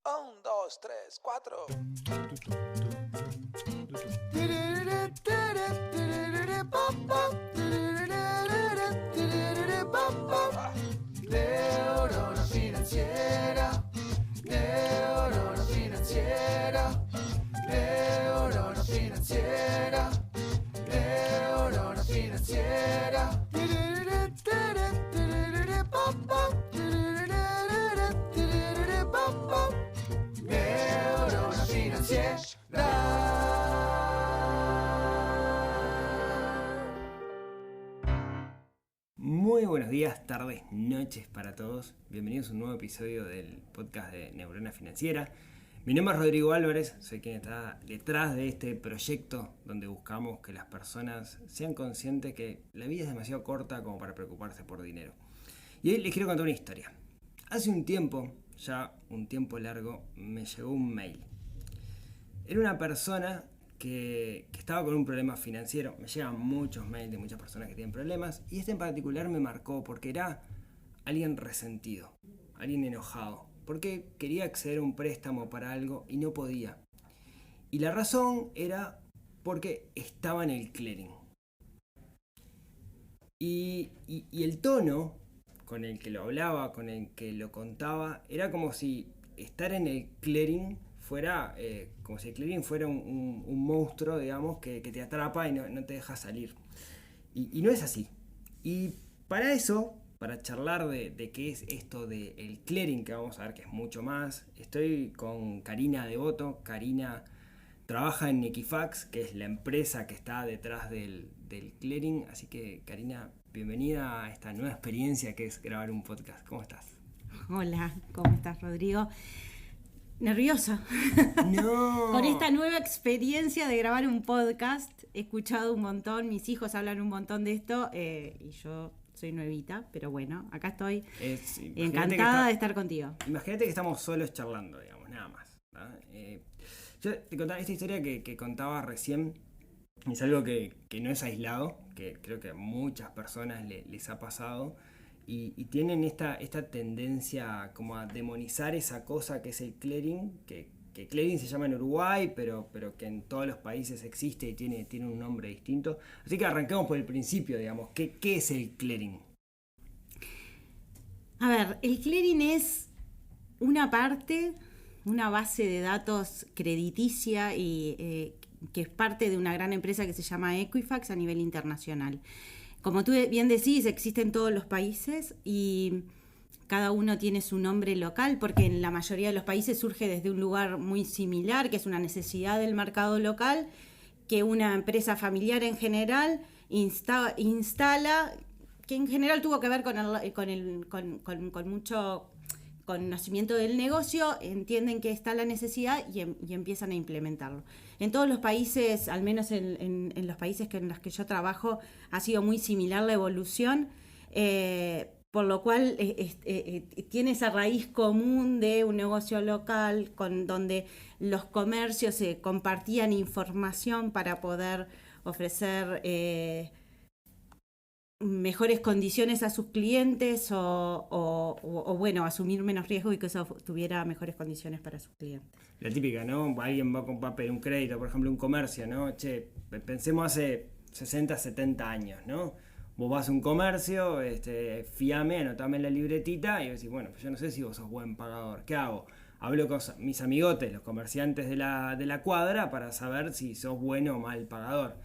1, 2, 3, 4. Neurona financiera, neurona financiera, neurona financiera, neurona financiera. Neurona financiera. Muy buenos días, tardes, noches para todos. Bienvenidos a un nuevo episodio del podcast de Neurona Financiera. Mi nombre es Rodrigo Álvarez, soy quien está detrás de este proyecto donde buscamos que las personas sean conscientes que la vida es demasiado corta como para preocuparse por dinero. Y hoy les quiero contar una historia. Hace un tiempo, ya un tiempo largo, me llegó un mail. Era una persona que estaba con un problema financiero. Me llegan muchos mails de muchas personas que tienen problemas y este en particular me marcó porque era alguien resentido, alguien enojado, porque quería acceder a un préstamo para algo y no podía. Y la razón era porque estaba en el clearing. Y el tono con el que lo hablaba, con el que lo contaba, era como si estar en el clearing fuera, como si el clearing fuera un monstruo, digamos, que te atrapa y no te deja salir. Y no es así. Y para eso, para charlar de qué es esto del clearing, que vamos a ver que es mucho más, estoy con Karina Devoto. Karina trabaja en Equifax, que es la empresa que está detrás del clearing. Así que, Karina, bienvenida a esta nueva experiencia que es grabar un podcast. ¿Cómo estás? Hola, ¿cómo estás, Rodrigo? Nerviosa. No. Con esta nueva experiencia de grabar un podcast, he escuchado un montón, mis hijos hablan un montón de esto y yo soy nuevita, pero bueno, acá estoy encantada de estar contigo. Imagínate que estamos solos charlando, digamos, nada más. Yo te contaba esta historia que contaba recién, es algo que no es aislado, que creo que a muchas personas les ha pasado. Y tienen esta tendencia como a demonizar esa cosa que es el clearing, que clearing se llama en Uruguay, pero que en todos los países existe y tiene un nombre distinto. Así que arranquemos por el principio, digamos. ¿Qué es el clearing? A ver, el clearing es una base de datos crediticia y que es parte de una gran empresa que se llama Equifax a nivel internacional. Como tú bien decís, existe en todos los países y cada uno tiene su nombre local porque en la mayoría de los países surge desde un lugar muy similar, que es una necesidad del mercado local, que una empresa familiar en general instala, que en general tuvo que ver con mucho conocimiento del negocio, entienden que está la necesidad y empiezan a implementarlo. En todos los países, al menos en los países en los que yo trabajo, ha sido muy similar la evolución, por lo cual tiene esa raíz común de un negocio local donde los comercios compartían información para poder ofrecer mejores condiciones a sus clientes o bueno, asumir menos riesgo y que eso tuviera mejores condiciones para sus clientes. La típica, ¿no? Alguien va a pedir un crédito, por ejemplo, un comercio, ¿no? Che, pensemos hace 60, 70 años, ¿no? Vos vas a un comercio, fíame, anotame en la libretita y decís, bueno, pues yo no sé si vos sos buen pagador. ¿Qué hago? Hablo con mis amigotes, los comerciantes de la cuadra, para saber si sos bueno o mal pagador.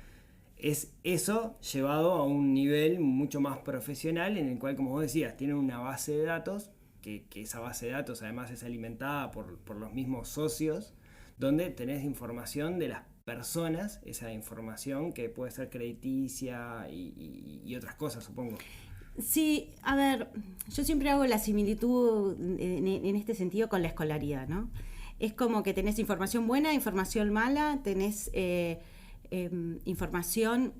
Es eso llevado a un nivel mucho más profesional en el cual, como vos decías, tienen una base de datos, que esa base de datos además es alimentada por los mismos socios, donde tenés información de las personas, esa información que puede ser crediticia y otras cosas, supongo. Sí, a ver, yo siempre hago la similitud en este sentido con la escolaridad, ¿no? Es como que tenés información buena, información mala, tenés información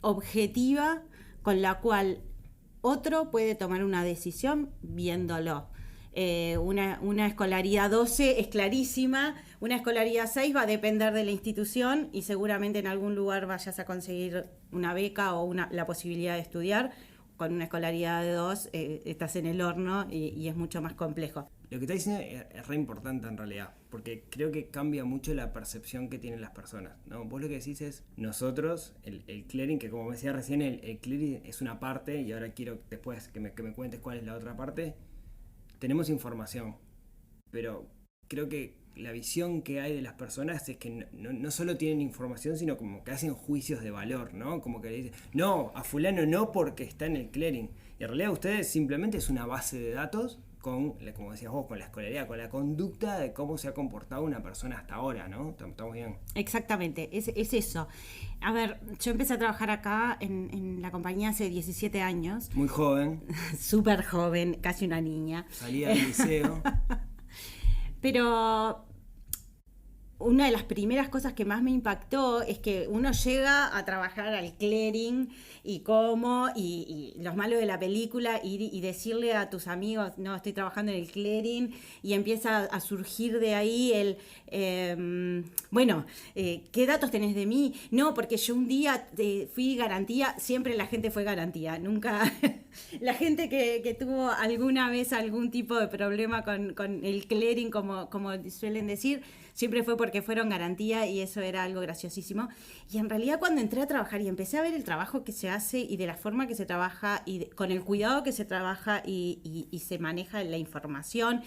objetiva con la cual otro puede tomar una decisión viéndolo. Una escolaridad 12 es clarísima, una escolaridad 6 va a depender de la institución y seguramente en algún lugar vayas a conseguir una beca o la posibilidad de estudiar. Con una escolaridad de 2 estás en el horno y es mucho más complejo. Lo que está diciendo es re importante en realidad, porque creo que cambia mucho la percepción que tienen las personas, ¿no? Vos lo que decís es, nosotros, el clearing, que como me decía recién, el clearing es una parte, y ahora quiero después que me cuentes cuál es la otra parte. Tenemos información, pero creo que la visión que hay de las personas es que no solo tienen información, sino como que hacen juicios de valor, ¿no? Como que le dicen, no, a fulano no porque está en el clearing. Y en realidad ustedes simplemente es una base de datos con, como decías vos, con la escolaridad, con la conducta de cómo se ha comportado una persona hasta ahora, ¿no? ¿Estamos bien? Exactamente, es eso. A ver, yo empecé a trabajar acá en la compañía hace 17 años. Muy joven. Súper joven, casi una niña. Salía del liceo. Pero una de las primeras cosas que más me impactó es que uno llega a trabajar al clearing y los malos de la película y decirle a tus amigos, no, estoy trabajando en el clearing, y empieza a surgir de ahí ¿qué datos tenés de mí? No, porque yo un día fui garantía, siempre la gente fue garantía, nunca... La gente que tuvo alguna vez algún tipo de problema con el clearing, como suelen decir, siempre fue porque fueron garantía, y eso era algo graciosísimo. Y en realidad cuando entré a trabajar y empecé a ver el trabajo que se hace y de la forma que se trabaja y con el cuidado que se trabaja y se maneja la información,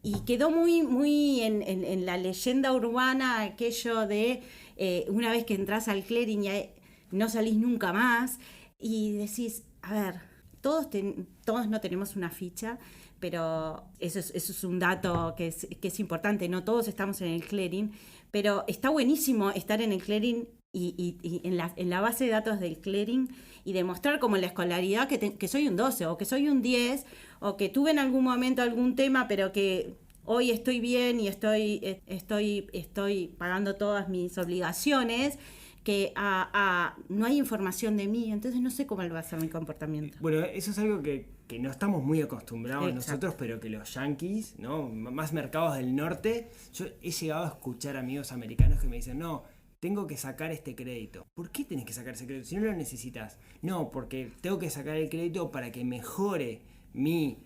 y quedó muy, muy en la leyenda urbana aquello de una vez que entras al clearing ya no salís nunca más, y decís, a ver, todos no tenemos una ficha, pero eso es un dato que es importante. No todos estamos en el clearing, pero está buenísimo estar en el clearing y en la base de datos del clearing, y demostrar como en la escolaridad que soy un 12 o que soy un 10, o que tuve en algún momento algún tema, pero que hoy estoy bien y estoy pagando todas mis obligaciones, que no hay información de mí, entonces no sé cómo va a ser mi comportamiento. Bueno, eso es algo que no estamos muy acostumbrados. Exacto. Nosotros, pero que los yankees, ¿no? Más mercados del norte, yo he llegado a escuchar amigos americanos que me dicen, no, tengo que sacar este crédito. ¿Por qué tenés que sacar ese crédito si no lo necesitas? No, porque tengo que sacar el crédito para que mejore mi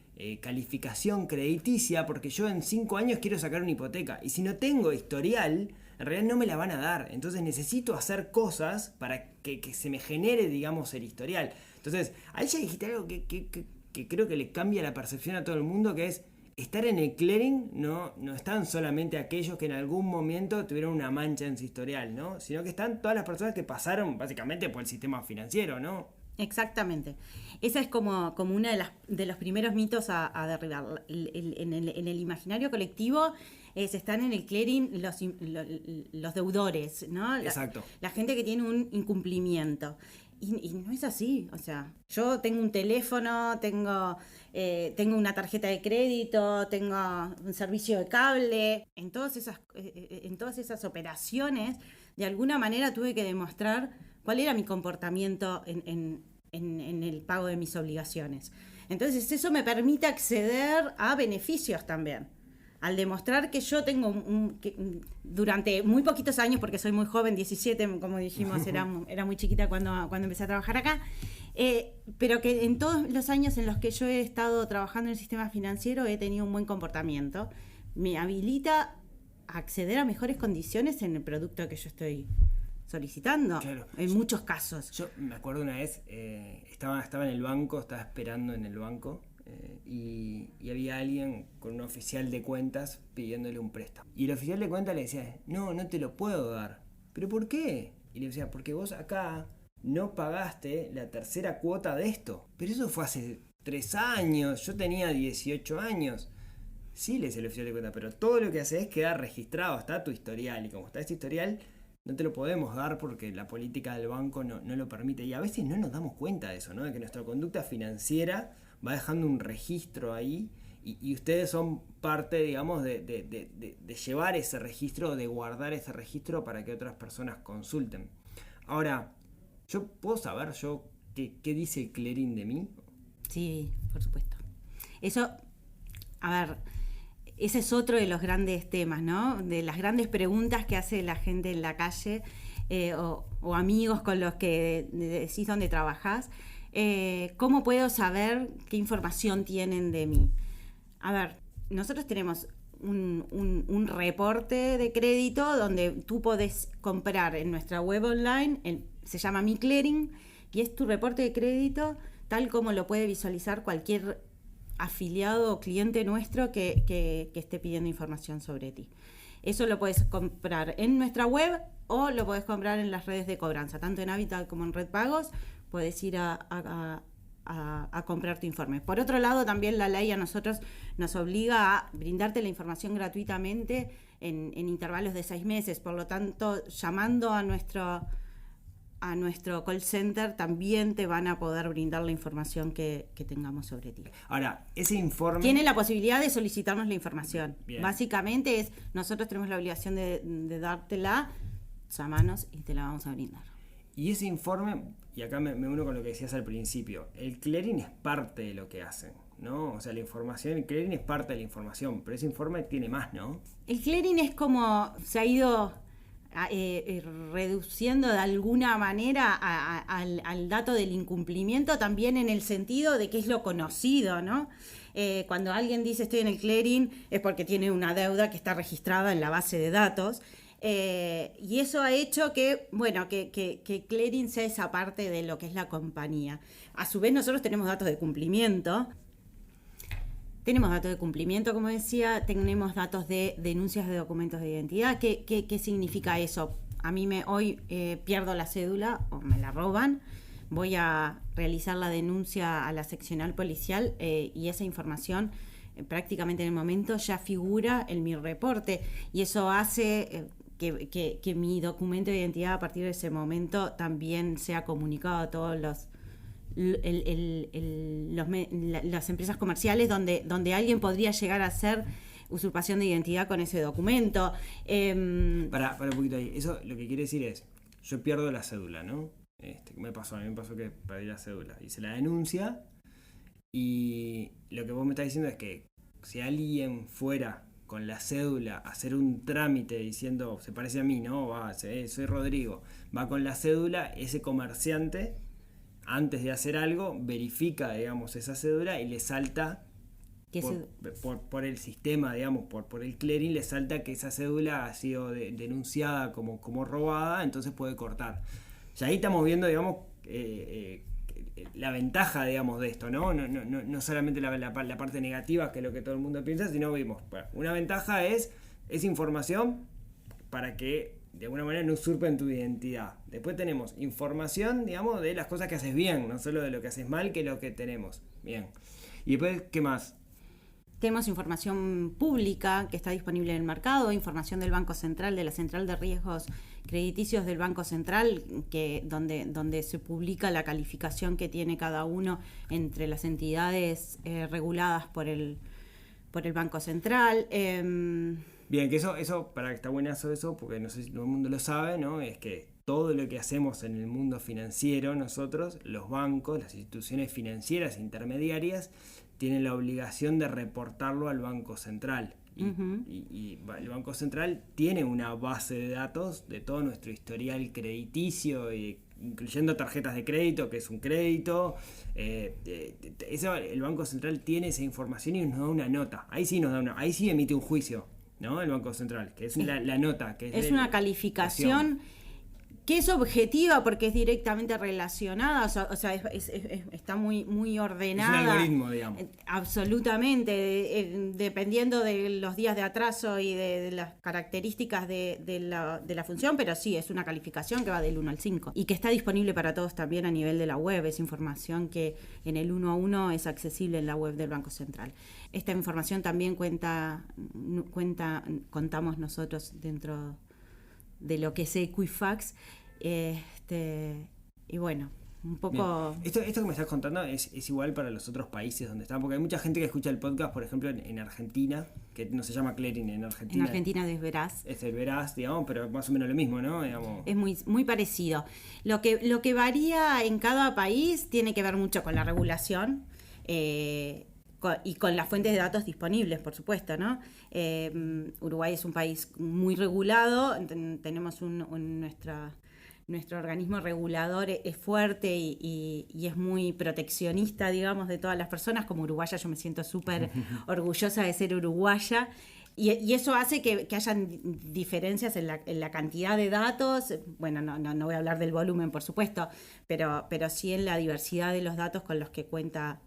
calificación crediticia, porque yo en 5 años quiero sacar una hipoteca, y si no tengo historial, en realidad no me la van a dar. Entonces necesito hacer cosas para que se me genere, digamos, el historial. Entonces, ahí ya dijiste algo que creo que le cambia la percepción a todo el mundo, que es estar en el clearing. No están solamente aquellos que en algún momento tuvieron una mancha en su historial, ¿no? Sino que están todas las personas que pasaron básicamente por el sistema financiero, ¿no? Exactamente. Esa es como una de los primeros mitos a derribar. En el imaginario colectivo están en el clearing los deudores, ¿no? Exacto. La gente que tiene un incumplimiento. Y no es así. O sea, yo tengo un teléfono, tengo una tarjeta de crédito, tengo un servicio de cable. En todas esas operaciones, de alguna manera tuve que demostrar cuál era mi comportamiento en el pago de mis obligaciones. Entonces eso me permite acceder a beneficios también. Al demostrar que yo tengo durante muy poquitos años, porque soy muy joven, 17, como dijimos, era muy chiquita cuando empecé a trabajar acá, pero que en todos los años en los que yo he estado trabajando en el sistema financiero he tenido un buen comportamiento. Me habilita a acceder a mejores condiciones en el producto que yo estoy solicitando, claro, en muchos casos. Yo me acuerdo una vez, estaba en el banco, estaba esperando en el banco, y había alguien con un oficial de cuentas pidiéndole un préstamo. Y el oficial de cuentas le decía, no te lo puedo dar. ¿Pero por qué? Y le decía, porque vos acá no pagaste la tercera cuota de esto. Pero eso fue hace 3 años, yo tenía 18 años. Sí, le decía el oficial de cuentas, pero todo lo que haces queda registrado, está tu historial. Y como está este historial, no te lo podemos dar porque la política del banco no lo permite. Y a veces no nos damos cuenta de eso, ¿no? De que nuestra conducta financiera va dejando un registro ahí, y ustedes son parte, digamos, de llevar ese registro, de guardar ese registro para que otras personas consulten. Ahora, ¿yo puedo saber qué dice el clearing de mí? Sí, por supuesto. Eso, a ver, ese es otro de los grandes temas, ¿no? De las grandes preguntas que hace la gente en la calle, o amigos con los que decís dónde trabajás. ¿Cómo puedo saber qué información tienen de mí? A ver, nosotros tenemos un reporte de crédito donde tú podés comprar en nuestra web online, se llama Mi Clearing, y es tu reporte de crédito tal como lo puede visualizar cualquier afiliado o cliente nuestro que esté pidiendo información sobre ti. Eso lo puedes comprar en nuestra web o lo puedes comprar en las redes de cobranza, tanto en Habitat como en Red Pagos. Puedes ir a comprar tu informe. Por otro lado, también la ley a nosotros nos obliga a brindarte la información gratuitamente en intervalos de 6 meses. Por lo tanto, llamando a nuestro call center también te van a poder brindar la información que tengamos sobre ti. Ahora, ese informe... Tiene la posibilidad de solicitarnos la información. Bien. Básicamente nosotros tenemos la obligación de dártela, llamanos y te la vamos a brindar. Y ese informe, y acá me uno con lo que decías al principio, el clearing es parte de lo que hacen, ¿no? O sea, la información, el clearing es parte de la información, pero ese informe tiene más, ¿no? El clearing es como se ha ido reduciendo de alguna manera al dato del incumplimiento, también en el sentido de que es lo conocido, ¿no? Cuando alguien dice estoy en el clearing es porque tiene una deuda que está registrada en la base de datos. Y eso ha hecho que clearing sea esa parte de lo que es la compañía. A su vez nosotros tenemos datos de cumplimiento. Como decía, tenemos datos de denuncias de documentos de identidad. ¿Qué significa eso? A mí hoy pierdo la cédula o me la roban, voy a realizar la denuncia a la seccional policial y esa información prácticamente en el momento ya figura en mi reporte y eso hace que mi documento de identidad a partir de ese momento también sea comunicado a todos las empresas comerciales donde alguien podría llegar a hacer usurpación de identidad con ese documento. Para un poquito ahí. Eso lo que quiere decir es, yo pierdo la cédula, ¿no? A mí me pasó que perdí la cédula. Hice la denuncia y lo que vos me estás diciendo es que si alguien fuera con la cédula a hacer un trámite diciendo, se parece a mí, ¿no? Soy Rodrigo, va con la cédula, ese comerciante antes de hacer algo, verifica, digamos, esa cédula y le salta por el sistema, digamos, por el clearing, le salta que esa cédula ha sido denunciada como robada, entonces puede cortar. Y ahí estamos viendo, digamos, la ventaja, digamos, de esto, ¿no? No solamente la parte negativa, que es lo que todo el mundo piensa, sino vimos, una ventaja es información para que de alguna manera no usurpen tu identidad. Después tenemos información, digamos, de las cosas que haces bien, no solo de lo que haces mal, que es lo que tenemos. Bien. Y después, ¿qué más? Tenemos información pública que está disponible en el mercado, información del Banco Central, de la Central de Riesgos Crediticios del Banco Central, donde se publica la calificación que tiene cada uno entre las entidades reguladas por el Banco Central. Bien, que eso, para que está buenazo eso, porque no sé si todo el mundo lo sabe, ¿no? Es que todo lo que hacemos en el mundo financiero, nosotros, los bancos, las instituciones financieras intermediarias, tienen la obligación de reportarlo al Banco Central. Y el Banco Central tiene una base de datos de todo nuestro historial crediticio, incluyendo tarjetas de crédito, que es un crédito. El Banco Central tiene esa información y nos da una nota. Ahí sí emite un juicio, ¿no? El Banco Central, que es la nota. Que es una calificación que es objetiva porque es directamente relacionada, o sea está muy ordenada. Es un algoritmo, digamos. Absolutamente, dependiendo de los días de atraso y de las características de la función, pero sí, es una calificación que va del 1 al 5 y que está disponible para todos también a nivel de la web. Es información que en el 1 a 1 es accesible en la web del Banco Central. Esta información también contamos nosotros dentro de lo que es Equifax, y bueno, un poco... Esto que me estás contando es igual para los otros países donde están, porque hay mucha gente que escucha el podcast, por ejemplo, en Argentina, que no se llama clearing en Argentina. En Argentina es Veraz. Es el Veraz, digamos, pero más o menos lo mismo, ¿no? Digamos. Es muy parecido. Lo que varía en cada país tiene que ver mucho con la regulación, y con las fuentes de datos disponibles, por supuesto, ¿no? Uruguay es un país muy regulado, tenemos nuestro organismo regulador es fuerte y es muy proteccionista, digamos, de todas las personas. Como uruguaya yo me siento súper orgullosa de ser uruguaya. Y eso hace que hayan diferencias en la cantidad de datos. Bueno, no voy a hablar del volumen, por supuesto, pero sí en la diversidad de los datos con los que cuenta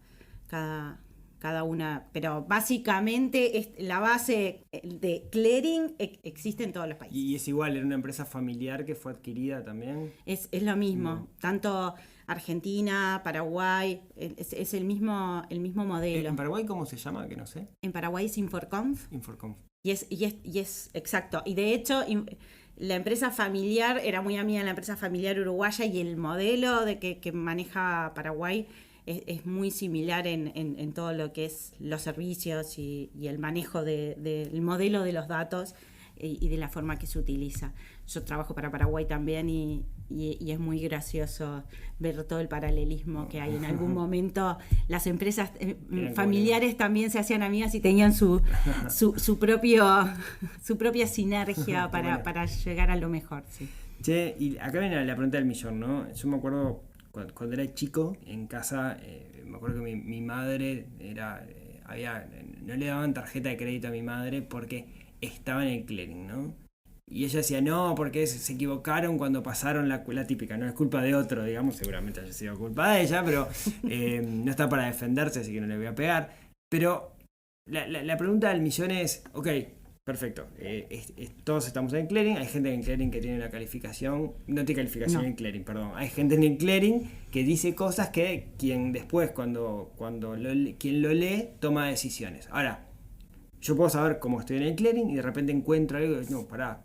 cada una. Pero básicamente la base de clearing existe en todos los países. Y es igual, era una empresa familiar que fue adquirida también. Es lo mismo, tanto Argentina, Paraguay, es el mismo modelo. ¿En Paraguay cómo se llama? Que no sé. En Paraguay es Inforconf. Inforconf. Y es exacto. Y de hecho, la empresa familiar era muy amiga de la empresa familiar uruguaya, y el modelo de que maneja Paraguay es muy similar en todo lo que es los servicios y el manejo del modelo de los datos y de la forma que se utiliza. Yo trabajo para Paraguay también y es muy gracioso ver todo el paralelismo que hay. En algún momento las empresas familiares también se hacían amigas y tenían su propia sinergia para llegar a lo mejor. Sí. Che, y acá viene la pregunta del millón, ¿no? Yo me acuerdo cuando era chico, en casa, me acuerdo que mi madre no le daban tarjeta de crédito a mi madre porque estaba en el clearing, ¿no? Y ella decía, no, porque se equivocaron cuando pasaron la típica, no es culpa de otro, digamos, seguramente haya sido culpa de ella, pero no está para defenderse, así que no le voy a pegar. Pero la pregunta del millón es, ok, perfecto, todos estamos en clearing, hay gente en clearing que tiene una calificación, no tiene calificación en clearing, perdón, hay gente en clearing que dice cosas que quien después, quien lo lee, toma decisiones. Ahora, yo puedo saber cómo estoy en el clearing y de repente encuentro algo y digo, no, pará,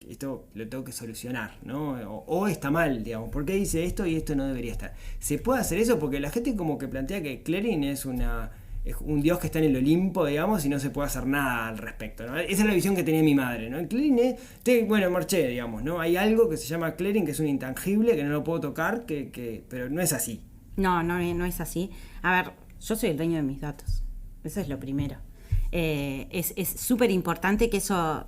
esto lo tengo que solucionar, ¿no? O está mal, digamos, ¿por qué dice esto y esto no debería estar? ¿Se puede hacer eso? Porque la gente como que plantea que clearing es un dios que está en el Olimpo, digamos, y no se puede hacer nada al respecto, ¿no? Esa es la visión que tenía mi madre, ¿no? El clearing marché, digamos, ¿no? Hay algo que se llama clearing, que es un intangible, que no lo puedo tocar, pero no es así. No es así. A ver, yo soy el dueño de mis datos. Eso es lo primero. Es súper importante que eso...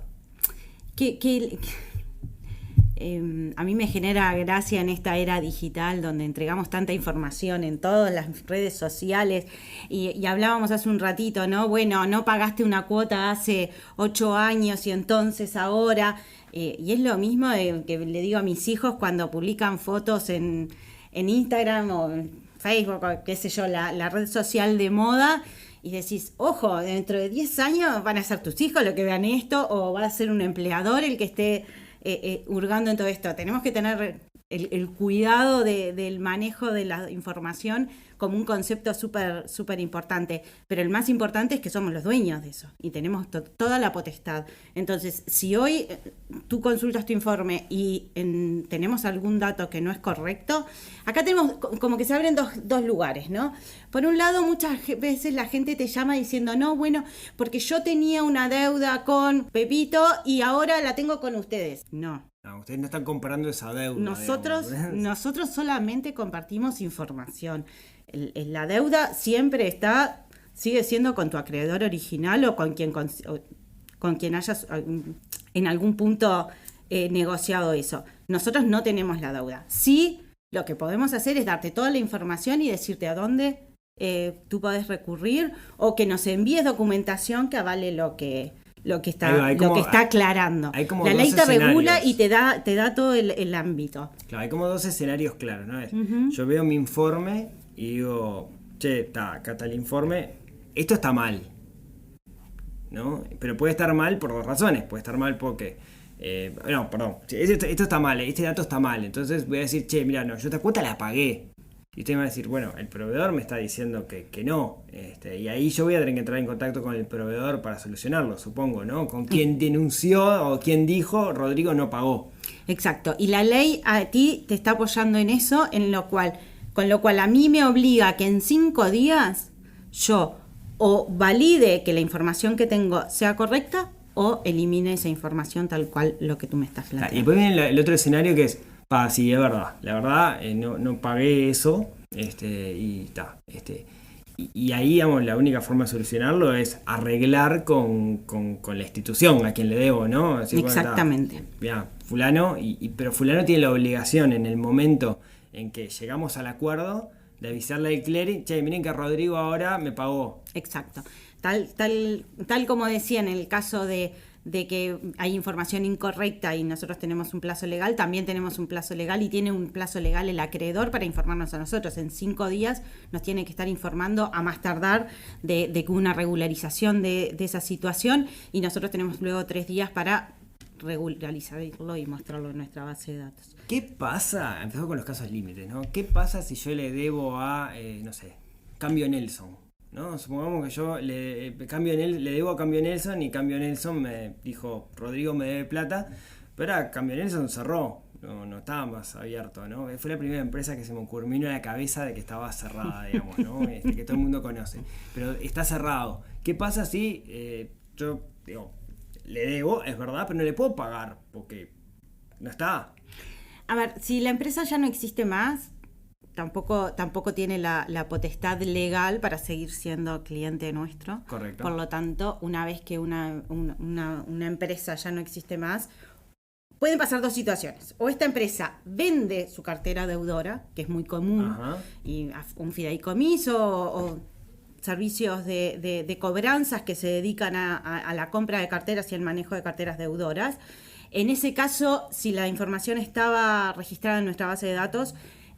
a mí me genera gracia en esta era digital donde entregamos tanta información en todas las redes sociales y hablábamos hace un ratito, ¿no? Bueno, no pagaste una cuota hace 8 años y entonces ahora... y es lo mismo que le digo a mis hijos cuando publican fotos en Instagram o en Facebook o qué sé yo, la red social de moda... Y decís, ojo, dentro de 10 años van a ser tus hijos los que vean esto, o va a ser un empleador el que esté hurgando en todo esto. Tenemos que tener el cuidado del manejo de la información como un concepto súper importante. Pero el más importante es que somos los dueños de eso y tenemos toda la potestad. Entonces, si hoy tú consultas tu informe y tenemos algún dato que no es correcto, acá tenemos como que se abren dos lugares, ¿no? Por un lado, muchas veces la gente te llama diciendo, no, bueno, porque yo tenía una deuda con Pepito y ahora la tengo con ustedes. No, ustedes no están comparando esa deuda. Nosotros solamente compartimos información. La deuda siempre sigue siendo con tu acreedor original o con quien hayas en algún punto negociado eso. Nosotros no tenemos la deuda. Sí, lo que podemos hacer es darte toda la información y decirte a dónde tú podés recurrir o que nos envíes documentación que avale lo que está aclarando. La ley te regula y te da todo el ámbito. Claro, hay como 2 escenarios claros, ¿no? Yo veo mi informe y digo, acá está el informe, esto está mal, ¿no? Pero puede estar mal por 2 razones. Puede estar mal porque, esto está mal, este dato está mal. Entonces voy a decir, mira, no, yo esta cuota la pagué. Y usted me va a decir, bueno, el proveedor me está diciendo que no. Y ahí yo voy a tener que entrar en contacto con el proveedor para solucionarlo, supongo, ¿no? Con quien denunció o quien dijo, Rodrigo no pagó. Exacto. Y la ley a ti te está apoyando en eso, con lo cual a mí me obliga que en 5 días yo o valide que la información que tengo sea correcta o elimine esa información tal cual lo que tú me estás planteando. Y después viene el otro escenario que es, sí, es verdad, la verdad no pagué eso, y ahí, digamos, la única forma de solucionarlo es arreglar con la institución a quien le debo, ¿no? Así, exactamente. Bueno, fulano, pero fulano tiene la obligación en el momento en que llegamos al acuerdo de avisarle al clearing, che, miren que Rodrigo ahora me pagó. Exacto. Tal como decía en el caso de que hay información incorrecta y nosotros tenemos un plazo legal, también tenemos un plazo legal y tiene un plazo legal el acreedor para informarnos a nosotros. En 5 días nos tiene que estar informando a más tardar de que una regularización de esa situación, y nosotros tenemos luego 3 días para regularizarlo y mostrarlo en nuestra base de datos. ¿Qué pasa? Empezó con los casos límites, ¿no? ¿Qué pasa si yo le debo a, no sé, Cambio Nelson? ¿No? Supongamos que yo le debo a Cambio Nelson y Cambio Nelson me dijo, Rodrigo me debe plata, pero ahora Cambio Nelson cerró, no estaba más abierto, ¿no? Fue la primera empresa que se me ocurrió en la cabeza de que estaba cerrada, digamos, ¿no? Que todo el mundo conoce, pero está cerrado. ¿Qué pasa si yo digo, le debo, es verdad, pero no le puedo pagar porque no está? A ver, si la empresa ya no existe más, tampoco tiene la potestad legal para seguir siendo cliente nuestro. Correcto. Por lo tanto, una vez que una empresa ya no existe más, pueden pasar 2 situaciones. O esta empresa vende su cartera deudora, que es muy común, Ajá. y un fideicomiso o servicios de cobranzas que se dedican a la compra de carteras y el manejo de carteras deudoras. En ese caso, si la información estaba registrada en nuestra base de datos,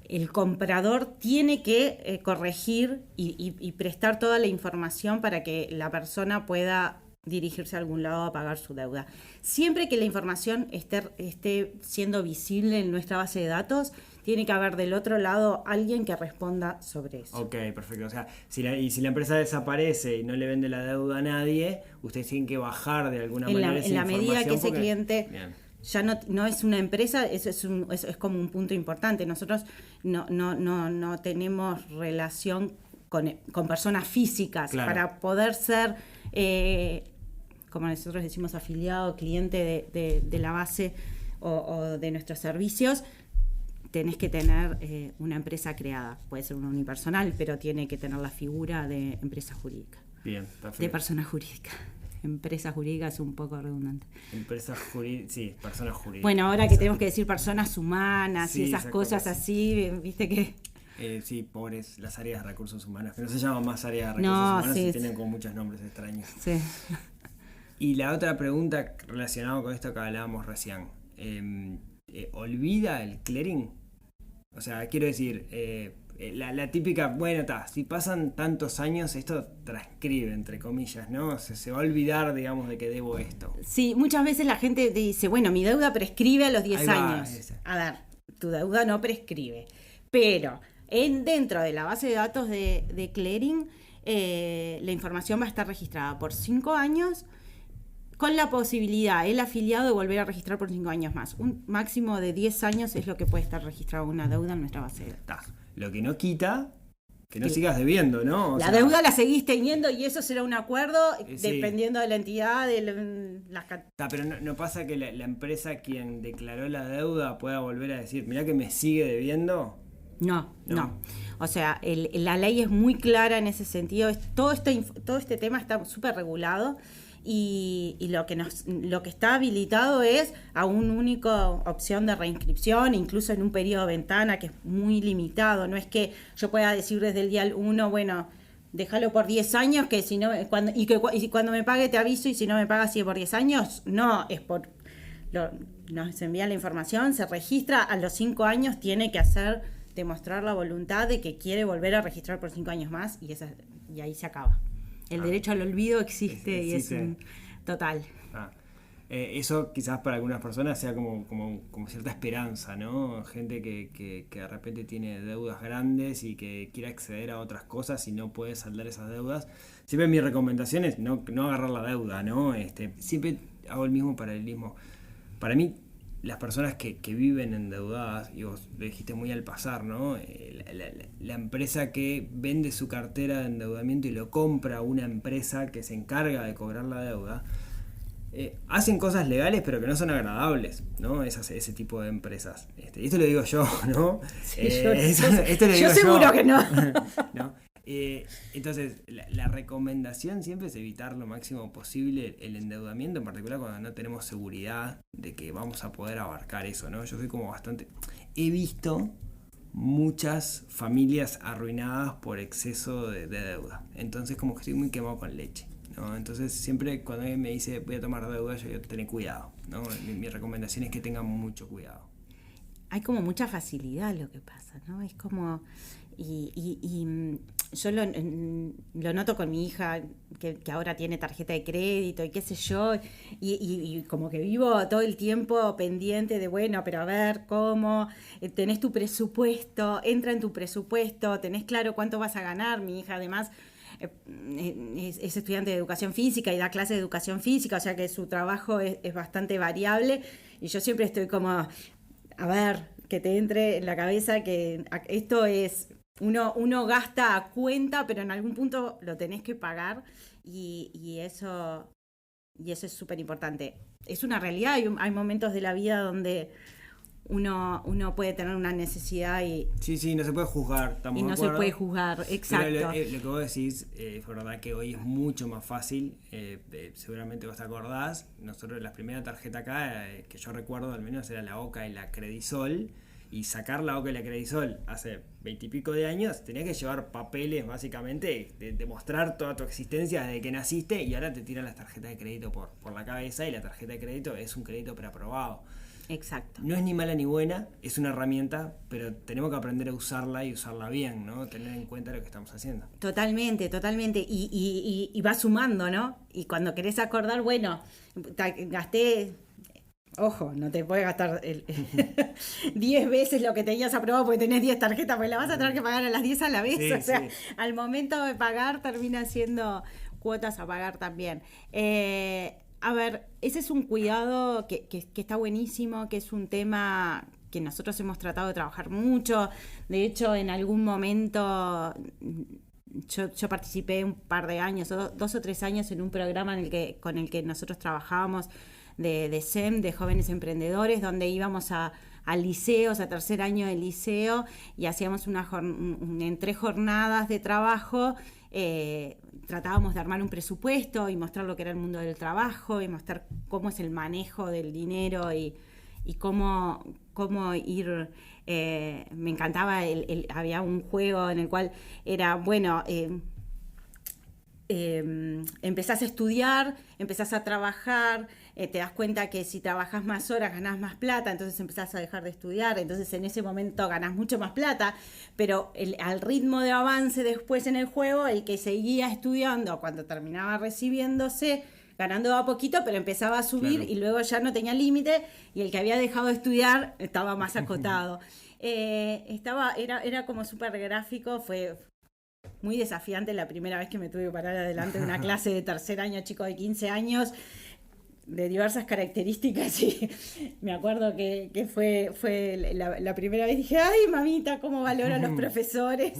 el comprador tiene que corregir y prestar toda la información para que la persona pueda dirigirse a algún lado a pagar su deuda. Siempre que la información esté siendo visible en nuestra base de datos, tiene que haber del otro lado alguien que responda sobre eso. Ok, perfecto. O sea, si la empresa desaparece y no le vende la deuda a nadie, ustedes tienen que bajar de alguna manera esa En la medida que ese porque... cliente... Bien. Ya no es una empresa, eso es como un punto importante. Nosotros no tenemos relación con personas físicas. Claro. Para poder ser, como nosotros decimos, afiliado, cliente de la base o de nuestros servicios, tenés que tener una empresa creada. Puede ser una unipersonal, pero tiene que tener la figura de empresa jurídica. Bien, perfecto. De persona jurídica. Empresa jurídica es un poco redundante. Empresas jurídicas, sí, personas jurídicas. Bueno, ahora que tenemos que decir personas humanas Sí, y esas cosas así, viste que... Sí, pobres las áreas de recursos humanos, que no se llaman más áreas de recursos No, humanos sí, y tienen con muchos nombres extraños. Sí. Y la otra pregunta relacionada con esto que hablábamos recién, ¿olvida el clearing? O sea, quiero decir, la típica, bueno, si pasan tantos años, esto transcribe, entre comillas, ¿no? Se va a olvidar, digamos, de que debo esto. Sí, muchas veces la gente dice, bueno, mi deuda prescribe a los 10 Ahí va, años. esa. A ver, tu deuda no prescribe. Pero dentro de la base de datos de clearing, la información va a estar registrada por 5 años, con la posibilidad, el afiliado, de volver a registrar por 5 años más. Un máximo de 10 años es lo que puede estar registrado una deuda en nuestra base de datos. Lo que no quita que no sigas debiendo, ¿no? La deuda la seguís teniendo y eso será un acuerdo sí. dependiendo de la entidad, Pero no pasa que la empresa quien declaró la deuda pueda volver a decir, mirá que me sigue debiendo. No. O sea, la ley es muy clara en ese sentido. Todo este tema está súper regulado. Y lo que está habilitado es a una única opción de reinscripción, incluso en un periodo de ventana que es muy limitado. No es que yo pueda decir desde el día 1, bueno, déjalo por 10 años, que si no, cuando me pague te aviso, y si no me pagas sigue por 10 años. No, es por... nos envían la información, se registra, a los 5 años tiene que demostrar la voluntad de que quiere volver a registrar por 5 años más, y ahí se acaba. El derecho al olvido existe. Y es un total. Eso quizás para algunas personas sea como cierta esperanza, ¿no? Gente que de repente tiene deudas grandes y que quiere acceder a otras cosas y no puede saldar esas deudas. Siempre mi recomendación es no agarrar la deuda, ¿no? Siempre hago el mismo paralelismo. Para mí, las personas que viven endeudadas, y vos lo dijiste muy al pasar, ¿no? La empresa que vende su cartera de endeudamiento y lo compra a una empresa que se encarga de cobrar la deuda, hacen cosas legales pero que no son agradables, ¿no? Ese tipo de empresas. Y esto lo digo yo, ¿no? Sí, yo seguro que no. ¿No? Entonces, la recomendación siempre es evitar lo máximo posible el endeudamiento, en particular cuando no tenemos seguridad de que vamos a poder abarcar eso, ¿no? Yo soy como bastante... He visto muchas familias arruinadas por exceso de deuda. Entonces, como que estoy muy quemado con leche, ¿no? Entonces, siempre cuando alguien me dice voy a tomar deuda, yo digo, ten cuidado, ¿no? Mi recomendación es que tengan mucho cuidado. Hay como mucha facilidad lo que pasa, ¿no? Es como... Y yo lo noto con mi hija que ahora tiene tarjeta de crédito y qué sé yo, y como que vivo todo el tiempo pendiente de, bueno, pero a ver cómo tenés tu presupuesto, entra en tu presupuesto, tenés claro cuánto vas a ganar. Mi hija además es estudiante de educación física y da clases de educación física, o sea que su trabajo es bastante variable, y yo siempre estoy como, a ver, que te entre en la cabeza que esto es... Uno gasta a cuenta, pero en algún punto lo tenés que pagar, y eso es súper importante. Es una realidad, hay momentos de la vida donde uno puede tener una necesidad y... Sí, no se puede juzgar, estamos y no de acuerdo. se puede juzgar, exacto. Pero lo que vos decís, es verdad que hoy es mucho más fácil, seguramente vos te acordás, nosotros la primera tarjeta acá, que yo recuerdo al menos, era la OCA y la Credisol, y sacar la OCA y la Credisol hace 20 y pico de años, tenías que llevar papeles básicamente, de mostrar toda tu existencia desde que naciste, y ahora te tiran las tarjetas de crédito por la cabeza, y la tarjeta de crédito es un crédito preaprobado. Exacto. No es ni mala ni buena, es una herramienta, pero tenemos que aprender a usarla y usarla bien, ¿no? Tener en cuenta lo que estamos haciendo. Totalmente. Y va sumando, ¿no? Y cuando querés acordar, bueno, gasté... Ojo, no te puedes gastar 10 veces lo que tenías aprobado porque tenés 10 tarjetas, porque la vas a tener que pagar a las 10 a la vez. Sí, o sea, sí. Al momento de pagar termina siendo cuotas a pagar también. A ver, ese es un cuidado que está buenísimo, que es un tema que nosotros hemos tratado de trabajar mucho. De hecho, en algún momento... Yo participé un par de años, 2 o 3 años, en un programa con el que nosotros trabajábamos de SEM, de jóvenes emprendedores, donde íbamos a liceos, a tercer año de liceo, y hacíamos en 3 jornadas de trabajo, tratábamos de armar un presupuesto y mostrar lo que era el mundo del trabajo, y mostrar cómo es el manejo del dinero y cómo ir... me encantaba, había un juego en el cual era, bueno, empezás a estudiar, empezás a trabajar, te das cuenta que si trabajás más horas ganás más plata, entonces empezás a dejar de estudiar, entonces en ese momento ganás mucho más plata, pero al ritmo de avance después en el juego, el que seguía estudiando cuando terminaba recibiéndose, ganando a poquito, pero empezaba a subir, claro, y luego ya no tenía límite, y el que había dejado de estudiar estaba más acotado. Era como súper gráfico, fue muy desafiante la primera vez que me tuve que parar adelante de una clase de tercer año, chico de 15 años, de diversas características, y me acuerdo que fue la primera vez. Dije, ay, mamita, cómo valoro a los profesores.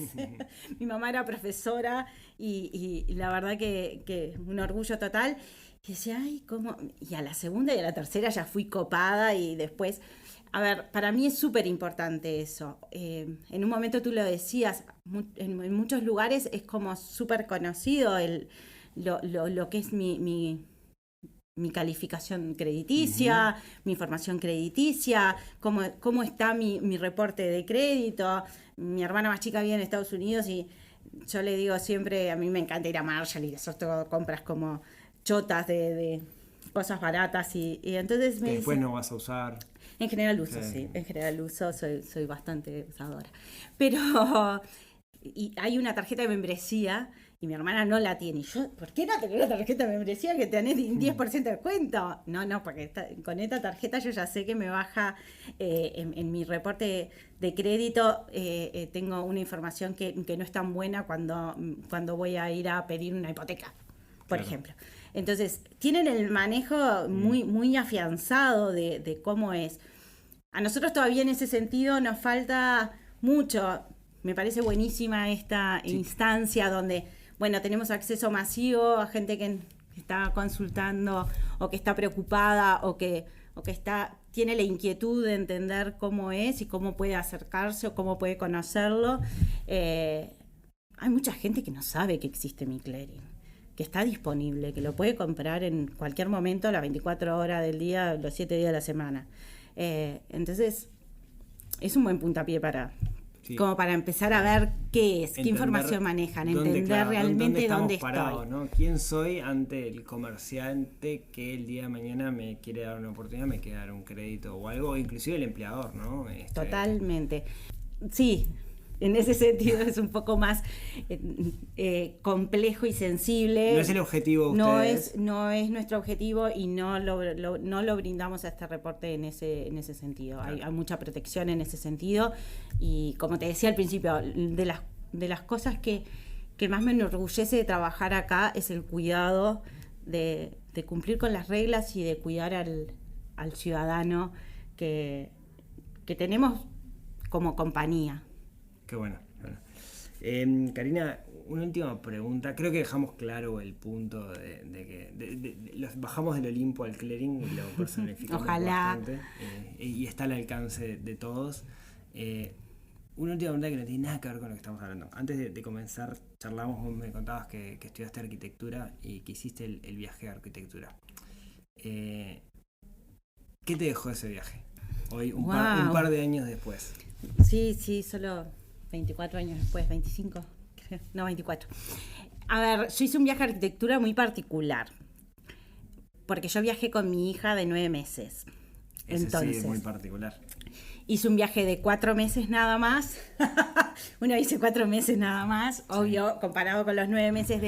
Mi mamá era profesora, y la verdad que un orgullo total. Y decía, ay, cómo... Y a la segunda y a la tercera ya fui copada, y después... A ver, para mí es súper importante eso. En un momento tú lo decías, en muchos lugares es como súper conocido lo que es mi calificación crediticia, mi información crediticia, cómo está mi reporte de crédito. Mi hermana más chica vive en Estados Unidos, y yo le digo siempre, a mí me encanta ir a Marshall, y eso todo compras como chotas de cosas baratas, y entonces me después dice, no vas a usar. En general uso, sí. En general uso, soy bastante usadora. Pero y hay una tarjeta de membresía, y mi hermana no la tiene. Y yo, ¿por qué no tener una tarjeta de membresía que tenés 10% de descuento? No, porque con esta tarjeta yo ya sé que me baja en mi reporte de crédito. Tengo una información que no es tan buena cuando voy a ir a pedir una hipoteca, por ejemplo. Entonces, tienen el manejo muy, muy afianzado de cómo es. A nosotros todavía en ese sentido nos falta mucho. Me parece buenísima esta instancia donde, bueno, tenemos acceso masivo a gente que está consultando, o que está preocupada, o que tiene la inquietud de entender cómo es y cómo puede acercarse o cómo puede conocerlo. hay mucha gente que no sabe que existe Mi Clearing, que está disponible, que lo puede comprar en cualquier momento, las 24 horas del día, los 7 días de la semana. Entonces, es un buen puntapié como para empezar a ver qué es, qué información manejan, entender realmente dónde parados, estoy. ¿no? ¿Quién soy ante el comerciante que el día de mañana me quiere dar una oportunidad, me quiere dar un crédito o algo, o inclusive el empleador, ¿no? Totalmente. Sí, en ese sentido es un poco más complejo y sensible. No es el objetivo de ustedes. No es nuestro objetivo y no lo brindamos a este reporte en ese sentido. Claro. Hay mucha protección en ese sentido y como te decía al principio, de las cosas que más me enorgullece de trabajar acá es el cuidado de cumplir con las reglas y de cuidar al ciudadano que tenemos como compañía. Qué bueno. Karina, una última pregunta. Creo que dejamos claro el punto de que los bajamos del Olimpo al clearing y lo personificamos Ojalá. bastante. Y está al alcance de todos. Una última pregunta que no tiene nada que ver con lo que estamos hablando. Antes de comenzar, charlamos, vos me contabas que estudiaste arquitectura y que hiciste el viaje de arquitectura. ¿Qué te dejó ese viaje? Hoy, un par de años después. Sí, solo 24 años después, 25, no 24. A ver, yo hice un viaje de arquitectura muy particular, porque yo viajé con mi hija de 9 meses. Entonces, sí, es muy particular. Hice un viaje de 4 meses nada más. Uno dice 4 meses nada más, sí. Obvio, comparado con los 9 meses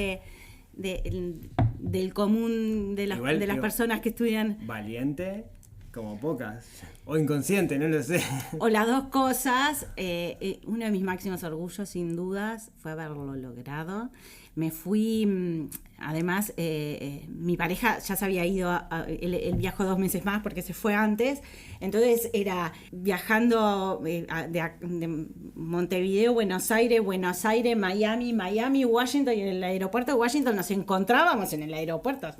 del común de las personas que estudian. Valiente. Como pocas, o inconsciente, no lo sé. O las dos cosas. Uno de mis máximos orgullos, sin dudas, fue haberlo logrado. Me fui, además, mi pareja ya se había ido, él viajó 2 meses más porque se fue antes, entonces era viajando de Montevideo, Buenos Aires, Miami, Washington, y en el aeropuerto de Washington nos encontrábamos en el aeropuerto,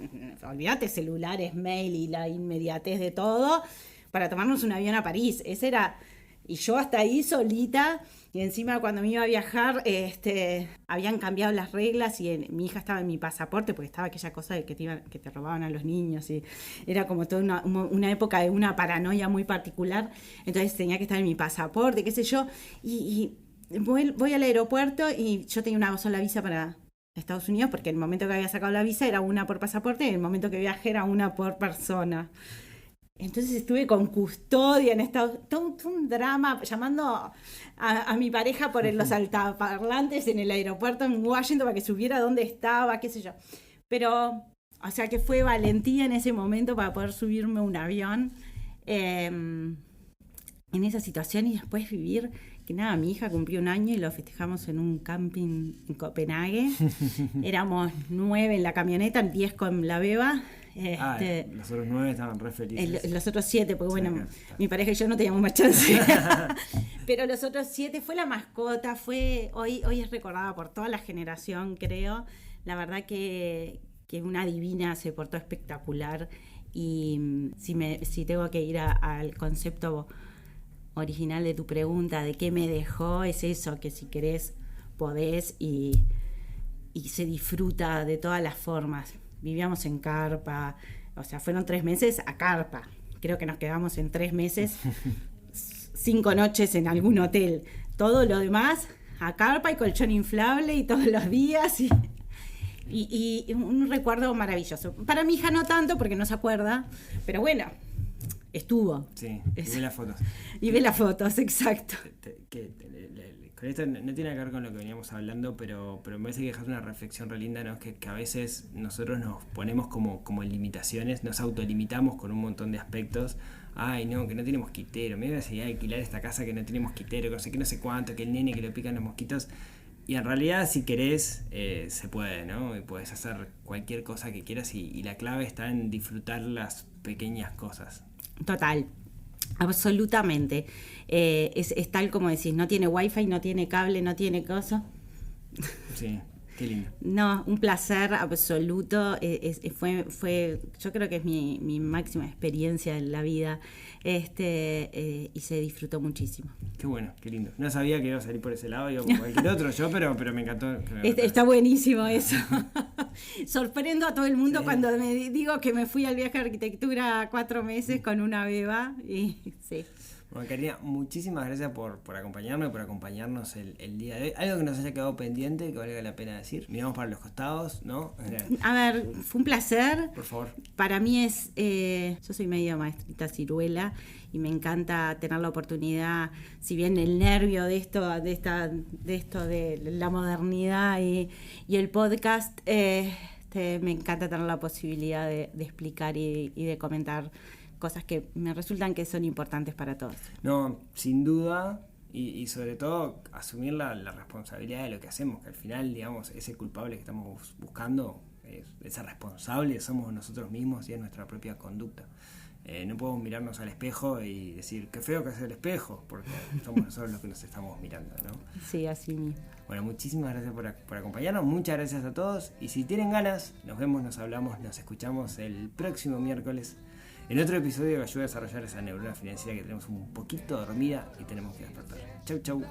olvídate, celulares, mail y la inmediatez de todo, para tomarnos un avión a París. Ese era... Y yo hasta ahí solita, y encima cuando me iba a viajar, habían cambiado las reglas y mi hija estaba en mi pasaporte, porque estaba aquella cosa de que te robaban a los niños, y era como toda una época de una paranoia muy particular, entonces tenía que estar en mi pasaporte, qué sé yo, y voy al aeropuerto y yo tenía una sola visa para Estados Unidos, porque el momento que había sacado la visa era una por pasaporte, y el momento que viajé era una por persona. Entonces estuve con custodia en todo un drama, llamando a mi pareja por los altaparlantes en el aeropuerto en Washington para que supiera dónde estaba, qué sé yo. Pero, o sea que fue valentía en ese momento para poder subirme a un avión en esa situación y después vivir, que nada, mi hija cumplió 1 año y lo festejamos en un camping en Copenhague. Éramos 9 en la camioneta, 10 con la beba. Los otros 9 estaban re felices. Los otros 7, porque bueno, Sí. mi pareja y yo no teníamos más chance. Pero los otros 7 fue la mascota, hoy es recordada por toda la generación, creo. La verdad que una divina, se portó espectacular. Y si tengo que ir al concepto original de tu pregunta, de qué me dejó, es eso, que si querés, podés y se disfruta de todas las formas. Vivíamos en carpa, o sea, fueron 3 meses a carpa. Creo que nos quedamos en 3 meses, 5 noches en algún hotel. Todo lo demás a carpa y colchón inflable y todos los días. Y un recuerdo maravilloso. Para mi hija no tanto, porque no se acuerda, pero bueno, estuvo. Sí, y ve las fotos. Y ve las fotos, exacto. Con esto no tiene que ver con lo que veníamos hablando, pero me parece que dejas una reflexión re linda, ¿no? Que a veces nosotros nos ponemos como limitaciones, nos autolimitamos con un montón de aspectos. Ay, no, que no tiene mosquitero, me voy a seguir a alquilar esta casa que no tiene mosquitero, que no sé qué, no sé cuánto, que el nene que le pican los mosquitos. Y en realidad, si querés, se puede, ¿no? Y puedes hacer cualquier cosa que quieras y la clave está en disfrutar las pequeñas cosas. Total. Absolutamente. Es tal como decís, no tiene wifi, no tiene cable, no tiene cosa. Sí. Qué lindo. No, un placer absoluto. Yo creo que es mi máxima experiencia en la vida. Y se disfrutó muchísimo. Qué bueno, qué lindo. No sabía que iba a salir por ese lado, iba por cualquier otro yo, pero me encantó. Está buenísimo eso. Sorprendo a todo el mundo cuando me digo que me fui al viaje de arquitectura 4 meses con una beba. Y sí. Bueno, Karina, muchísimas gracias por acompañarme, por acompañarnos el día de hoy. Algo que nos haya quedado pendiente, que valga la pena decir. Miramos para los costados, ¿no? A ver, fue un placer. Por favor. Para mí yo soy medio maestrita ciruela y me encanta tener la oportunidad, si bien el nervio de esto de la modernidad y el podcast, me encanta tener la posibilidad de explicar y de comentar cosas que me resultan que son importantes para todos. No, sin duda, y sobre todo asumir la responsabilidad de lo que hacemos, que al final, digamos, ese culpable que estamos buscando, ese responsable somos nosotros mismos y es nuestra propia conducta. No podemos mirarnos al espejo y decir, qué feo que es el espejo, porque somos nosotros los que nos estamos mirando, ¿no? Sí, así mismo. Bueno, muchísimas gracias por acompañarnos, muchas gracias a todos, y si tienen ganas, nos vemos, nos hablamos, nos escuchamos el próximo miércoles en otro episodio que ayuda a desarrollar esa neurona financiera que tenemos un poquito dormida y tenemos que despertar. Chau, chau.